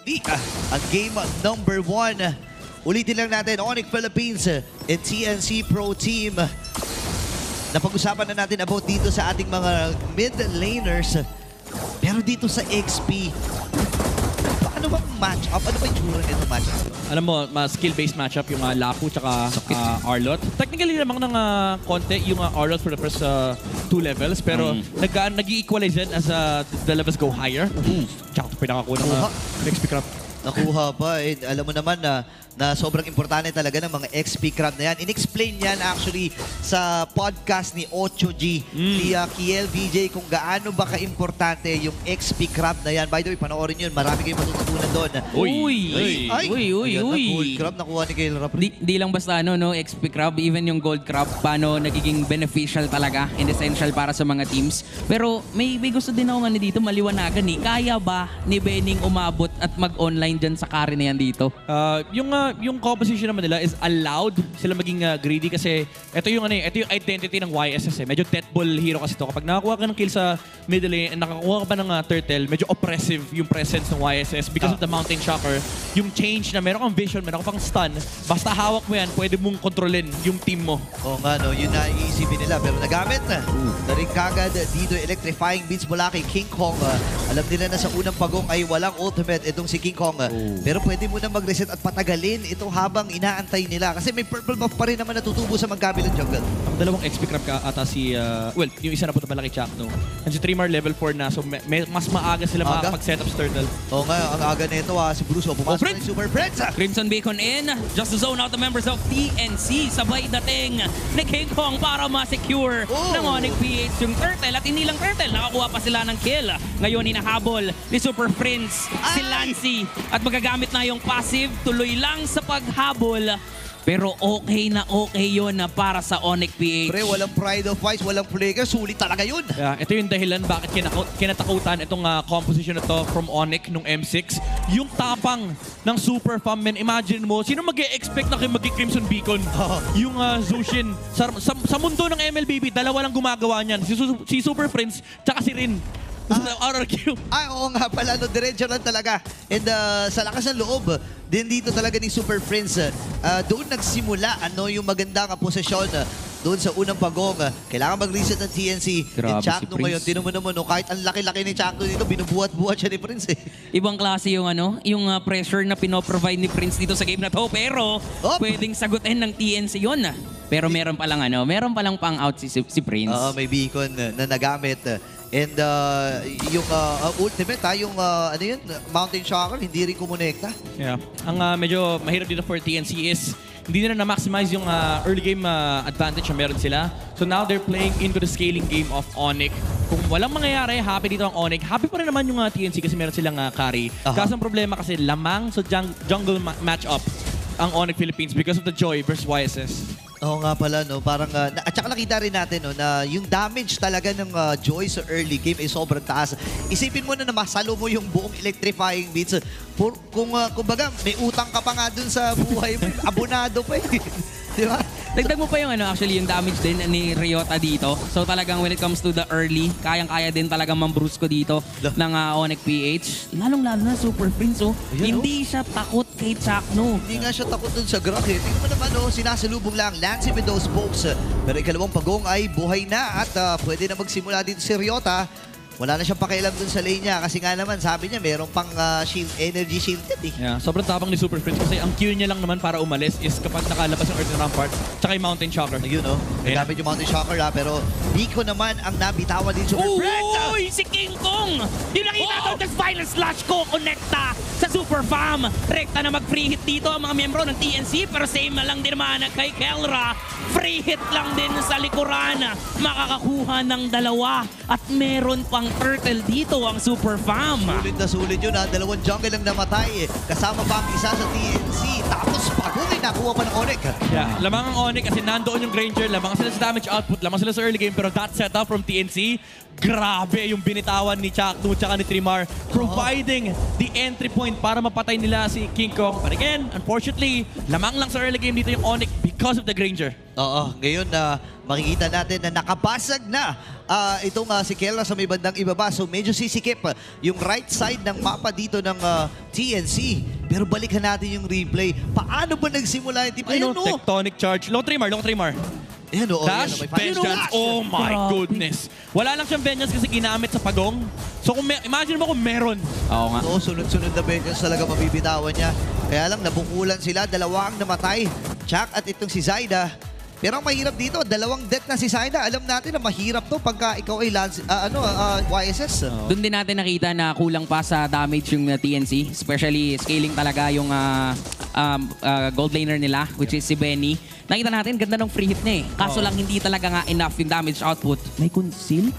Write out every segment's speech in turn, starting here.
Ang game number 1. Ulitin lang natin, Onyx Philippines and TNC Pro Team. Napag-usapan na natin about dito sa ating mga mid laners. Pero dito sa XP, ano bang match-up? Ano ba yung tsura nito match-up? Alam mo, skill-based matchup yung Lapu tsaka Arlot. Technically lamang ng konti yung Arlot for the first 2 levels. Pero nag-i-equalize yan as the levels go higher. Tsaka ito pinakakuha ng XP Crab. Nakuha pa. Alam mo naman na sobrang importante talaga ng mga XP Crab na yan. In-explain yan actually sa podcast ni 8G, ni Kiel VJ, kung gaano ba ka-importante yung XP Crab na yan. By the way, panoorin yun. Marami kayong matututunan doon. Uy! Gold Crab nakuha ni Kiel Rap. Di lang basta XP Crab, even yung Gold Crab, paano nagiging beneficial talaga and essential para sa mga teams. Pero may gusto din ako dito, maliwanagan Kaya ba ni Benning umabot at mag-online dyan sa carry na yan dito? Yung composition naman nila is allowed sila maging greedy kasi ito yung identity ng YSS Medyo deathball hero kasi to. Kapag nakakuha ka ng kill sa middle lane and nakakuha ka pa ng turtle, medyo oppressive yung presence ng YSS because of the Mountain Shocker. Yung change na meron kang vision, meron kang stun, basta hawak mo yan, pwede mong kontrolin yung team mo. Oo nga, yun na iisipin nila. Pero nagamit na rin kagad dito electrifying beats mula kay King Kong. Alam nila na sa unang pagong ay walang ultimate itong si King Kong. Pero pwede mo na mag-reset at patagalin ito habang inaantay nila. Kasi may purple buff pa rin naman natutubo sa magkabilang jungle. Ang dalawang XP Crab ka ata yung isa na punta pala kay Chakno. And si Trimar level 4 na, so mas maaga sila makakapag-set up turtle. Oo nga, ang aga nito si Bruce. Pumasok na yung Super Friends. Crimson Bacon in, just to zone out the members of TNC. Sabay dating ni King Kong para ma-secure ng Onyx PH yung turtle. At hindi lang turtle, nakakuha pa sila ng kill. Ngayon hinahabol ni Super Friends si Lancy. At magagamit na yung passive, tuloy lang sa paghabol. Pero okay yun para sa Onyx PH. Pre, walang pride of fights, walang flaker, sulit talaga yun. Ito yung dahilan bakit kinatakutan itong composition na to from Onyx nung M6. Yung tapang ng Super Fam, man. Imagine mo, sino mag-e-expect na kayo mag-Crimson Beacon? Yung Zushin. Sa mundo ng MLBB, dalawa lang gumagawa niyan. Si Super Prince, tsaka si Rin. RRQ. Oo nga pala, diretso lang talaga. And sa lakas ng loob, din dito talaga ni Super Prince, doon nagsimula yung magandang posisyon doon sa unang pagong. Kailangan mag-reset ng TNC. Grabe Chakno si ngayon, tinan mo naman, kahit ang laki-laki ni Chakno dito, binubuhat-buhat siya ni Prince. Ibang klase yung yung pressure na pinoprovide ni Prince dito sa game na to. Pero pwedeng sagutin ng TNC yun. Pero meron palang pang-out si Prince. May beacon na nagamit. And yung ultimate, yung Mountain Shocker, hindi rin kumonekta. Yeah. Ang medyo mahirap dito for TNC is hindi na na-maximize yung early game advantage na meron sila. So now they're playing into the scaling game of Onyx. Kung walang mangyayari, happy dito ang Onyx. Happy pa rin naman yung TNC kasi meron silang carry. Kaso ang problema kasi lamang sa jungle matchup ang Onyx Philippines because of the Joy versus YSS. Oo nga pala, parang, at saka nakita rin natin, na yung damage talaga ng Joy sa early game ay sobrang taas. Isipin mo na masalo mo yung buong electrifying beats. Kumbaga, may utang ka pa nga dun sa buhay mo, abonado pa Di ba? Dagdag mo pa yung actually yung damage din ni Ryota dito. So talagang when it comes to the early, kayang-kaya din talagang mambrus ko dito ng Onyx PH. Lalong-lalo na Super Prince, hindi siya takot kay Chakno. Hindi nga siya takot dun sa Grok. Tingnan mo naman, sinasalubong lang Lancy with those pokes. Pero ikalawang pagong ay buhay na at pwede na magsimula dito si Ryota. Wala na siyang pakialam dun sa lane niya kasi nga naman sabi niya meron pang energy shielded Yeah, sobrang tapang ni Super Prince kasi ang cue niya lang naman para umalis is kapag nakalabas yung Earth Rampart tsaka yung Mountain Shocker. Yun nagamit yung Mountain Shocker pero Biko naman ang nabitawan din Super Prince. Uy! Si King Kong! Yung nakita daw ng Violent Slash ko connecta sa Super Fam. Rekta na mag-free hit dito ang mga miyembro ng TNC pero same na lang din naman kay Kelra. Free hit lang din sa likuran. Makakakuha ng dalawa at meron pang turtle dito ang Super Fam. Sulit na sulit yun dalawang jungle ang namatay. Kasama pa ang isa sa TNC. Tapos pagong nakuha pa ng Onyx. Yeah, lamang ang Onyx kasi nandoon yung Granger. Lamang sila sa damage output, lamang sila sa early game. Pero that setup from TNC, grabe yung binitawan ni Chakno tsaka ni Trimar. Providing the entry point para mapatay nila si King Kong. But again, unfortunately, lamang lang sa early game dito yung Onyx because of the Granger. Ngayon makikita natin na nakabasag na si Kelra sa may bandang ibaba. So medyo sisikip yung right side ng mapa dito ng TNC. Pero balikan natin yung replay. Paano ba nagsimula yung team? Ayun, no? Tectonic charge. Long Trimmer. Ayan, oh, Dash, may fire. vengeance. Oh my goodness. Wala lang siyang vengeance kasi ginamit sa pagong. So kung imagine mo kung meron. Oo nga. Oo, sunod-sunod na vengeance talaga mabibitawan niya. Kaya lang, nabukulan sila. Dalawa ang namatay. Chuck at itong si Zaida. Pero ang mahirap dito, dalawang death na si Zaida. Alam natin na mahirap to pagka ikaw ay YSS. Doon din natin nakita na kulang pa sa damage yung TNC. Especially scaling talaga yung gold laner nila, which is si Benny. Nakita natin, ganda ng free hit niya eh. Kaso lang hindi talaga nga enough yung damage output. May conceal?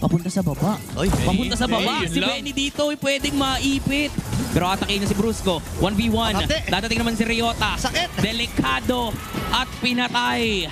Papunta sa baba. Oy, Papunta sa baba. Yun Si lang. Benny dito ay pwedeng maipit. Pero atake na si Brusco. 1v1. Atake. Dadating naman si Ryota. Sakit. Delikado. At pinatay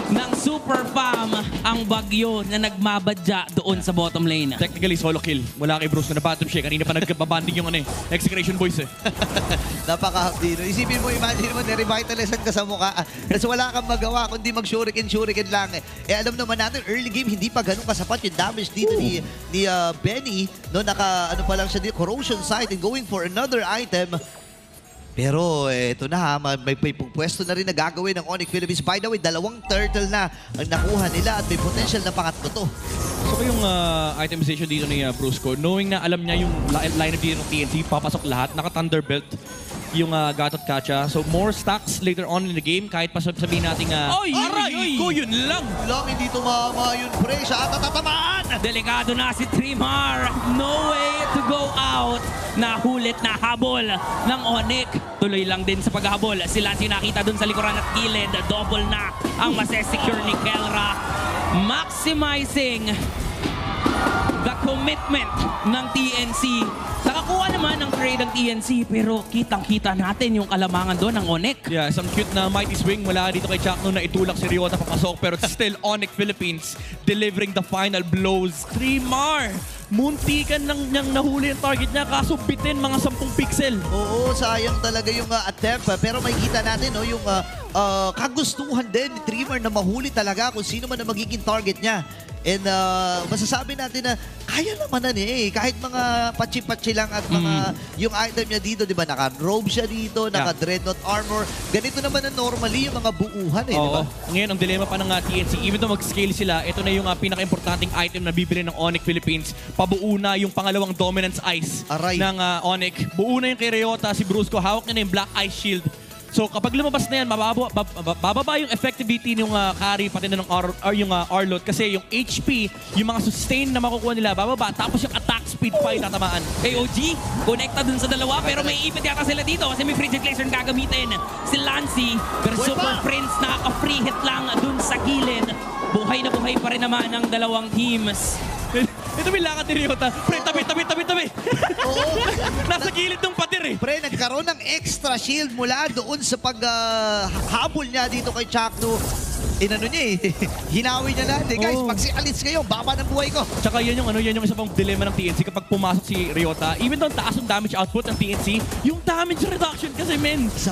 ng Super Fam ang bagyo na nagmabadya doon sa bottom lane. Technically, solo kill. Mula kay Bruce na bottom siya. Kanina pa nagbabanding yung Execration Boys eh. Napaka-hapdino. Isipin mo, imagine mo, nirevitalisan ka sa mukha. Kasi wala kang magawa kundi mag-shuriken lang. Alam naman natin, early game, hindi pa ganun kasapat yung damage dito ni Benny. No, pa lang siya dito, corrosion site and going for another item. Pero ito na may pwesto na rin na gagawin ng Onyx Philippines. By the way, 2 turtle na ang nakuha nila at may potential na pangatlo to. So yung itemization dito ni Brusco, knowing na alam niya yung lineup dito ng TNC, papasok lahat, naka-Thunderbelt yung Gatot Kacha. So more stacks later on in the game, kahit pa sabihin natin aray ko, yun lang! Lang, hindi tumama yun, pre. Siya at tatamaan! Delikado na si Trimar. No way to go out. Nahulit na habol ng Onyx. Tuloy lang din sa paghahabol. Si Lance nakita dun sa likuran at gilid. Double na ang masesecure ni Kelra. Maximizing the commitment ng TNC. Nakakuha naman ng trade ng TNC pero kitang-kita natin yung kalamangan doon ng Onyx. Yeah, some cute na mighty swing mula dito kay Chuck na itulak si Ryota papasok. Pero still, Onyx Philippines delivering the final blows. Trimar! Muntikan lang niyang nahuli ang target niya kaso bitin mga 10 pixel. Oo, sayang talaga yung attempt. Pero may kita natin yung kagustuhan din ni Trimmer na mahuli talaga kung sino man ang magiging target niya. And masasabi natin na kaya naman na niya eh. Kahit mga patsi-patsi lang at mga yung item niya dito, di ba? Naka-robe siya dito, naka-dreadnought armor. Ganito naman na normally yung mga buuhan eh, di ba? Ngayon, ang dilema pa ng TNC, even though mag-scale sila, ito na yung pinaka-importanting item na bibili ng Onyx Philippines. Pabuo na yung pangalawang dominance ice ng Onyx. Buo na yung kay Ryota, si Brusco, hawak niya na yung Black Ice Shield. So kapag lumabas na yan, bababa yung effectivity ng carry pati na ng yung Arlot kasi yung HP, yung mga sustain na makukuha nila bababa tapos yung attack speed pa itatamaan. AOG, connecta dun sa dalawa pero may ipit yata sila dito kasi may Frigid Laser na gagamitin. Si Lancy, pero Super Prince nakaka-free hit lang dun sa gilid. Buhay na buhay pa rin naman ang dalawang teams. Ito may lakad ni Ryota. Pre, tabi! Oo. Nasa gilid ng pader eh. Pre, nagkaroon ng extra shield mula doon sa paghabol niya dito kay Chakno. Inano niya eh. Hinawi niya natin. Guys, pag si Alins kayo, baba ng buhay ko. Tsaka yan yung isa pang dilema ng TNC kapag pumasok si Ryota. Even though taas yung damage output ng TNC, yung damage reduction kasi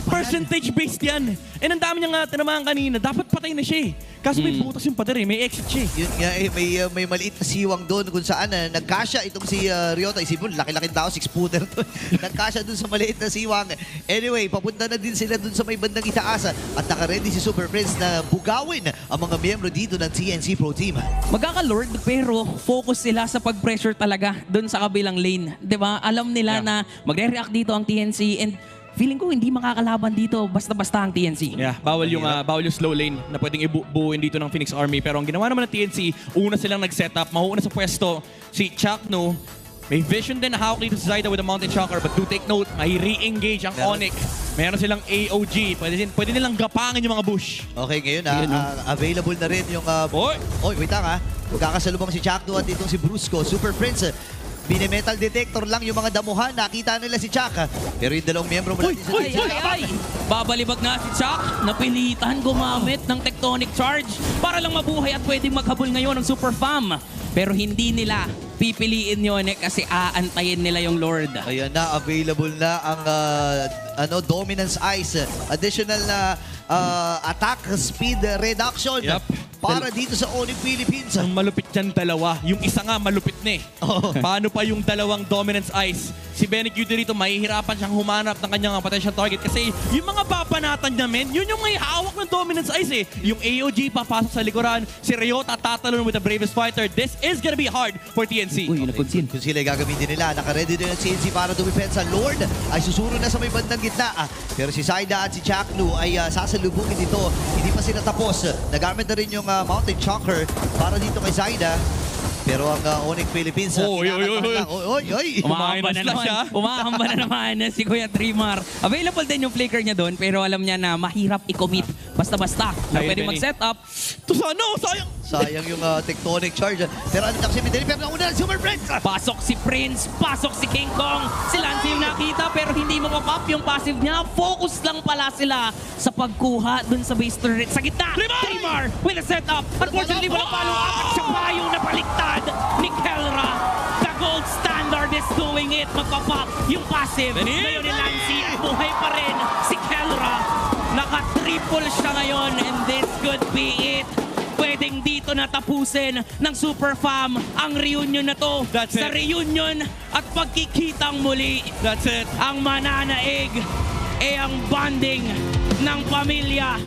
percentage based yan. And ang dami niya nga tinamaan kanina, dapat patay na siya eh. Kaso may butas yung pader eh, may exit siya eh. Yun nga eh, may maliit na siwang doon kung saan nagkasya itong si Ryota. Isipin mo, laki-laki tao, 6-footer to. Nagkasya doon sa maliit na siwang. Anyway, papunta na din sila doon sa may bandang itaas. At naka-ready si Super Prince na bugawin ang mga miyembro dito ng TNC Pro Team. Magkaka-lord pero focus sila sa pag-pressure talaga doon sa kabilang lane. 'Di ba? Alam nila na magre-react dito ang TNC and feeling ko hindi makakalaban dito basta-basta ang TNC. Yeah, bawal yung slow lane na pwedeng ibuuin dito ng Phoenix Army. Pero ang ginawa naman ng TNC, una silang nag-setup, mahuuna sa pwesto si Chakno. May vision din na hawak dito si Zaida with a Mountain Shocker, but do take note, may re-engage ang Onyx. Meron silang AOG. Pwede nilang gapangin yung mga bush. Okay, ngayon available na rin yung... wait lang ha. Magkakasalubong si Chakno at itong si Brusco. Super Prince. Bine-metal detector lang yung mga damuhan. Nakita nila si Chak. Pero yung dalawang miyembro mula din sa Babalibag na si Chak. Napilitan gumamit ng Tectonic Charge para lang mabuhay at pwedeng maghabol ngayon ng Super Fam. Pero hindi nila pipiliin yun kasi aantayin nila yung Lord. Ayan na, available na ang Dominance Ice. Additional na attack speed reduction. Yep. para dito sa Onyx Philippines. Ang malupit yan dalawa. Yung isa nga malupit na eh. Oo. Paano pa yung dalawang dominance ice? Si Benny Q dito mahihirapan siyang humanap ng kanyang potential target kasi yung mga papanatan niya men, yun yung may hawak ng dominance ice eh. Yung AOG papasok sa likuran, si Ryota tatalon with the bravest fighter. This is gonna be hard for TNC. Uy, nag-conceal. Kung sila gagamitin nila, naka-ready din ang CNC para dumipensa. Lord ay susunod na sa may bandang gitna. Pero si Zaida at si Chaknu ay sasalubungin dito. Hindi pa sila tapos. Nagamit na rin yung Mountain Choker para dito kay Zaida. Pero ang Onyx Philippines, Oy, oy, oy, oy. oy. Umahamba na Minus na naman. siya. Umahamba na naman si Kuya Trimar. Available din yung flicker niya doon pero alam niya na mahirap i-commit basta-basta. Na Ayun, pwede Benny. mag-set up. Ito sana, sayang. Sayang yung tectonic charge. Pero ano si Mideli, pero nauna na Super Prince. Pasok si Prince, pasok si King Kong. Si Lance yung nakita pero hindi mo pop yung passive niya. Focus lang pala sila sa pagkuha dun sa base turret. Sa gitna, Trimar with a setup. Unfortunately, wala follow up at siya pa yung napaliktad ni Kelra. The gold standard is doing it. Magpapop yung passive. Benny! Ngayon ni Lance, buhay pa rin si Kelra. Naka-triple siya ngayon and this could be it. Pwedeng dito na tapusin ng Super Fam ang reunion na to. That's Sa it. reunion at pagkikitang muli, That's it. ang mananaig ay ang bonding ng pamilya.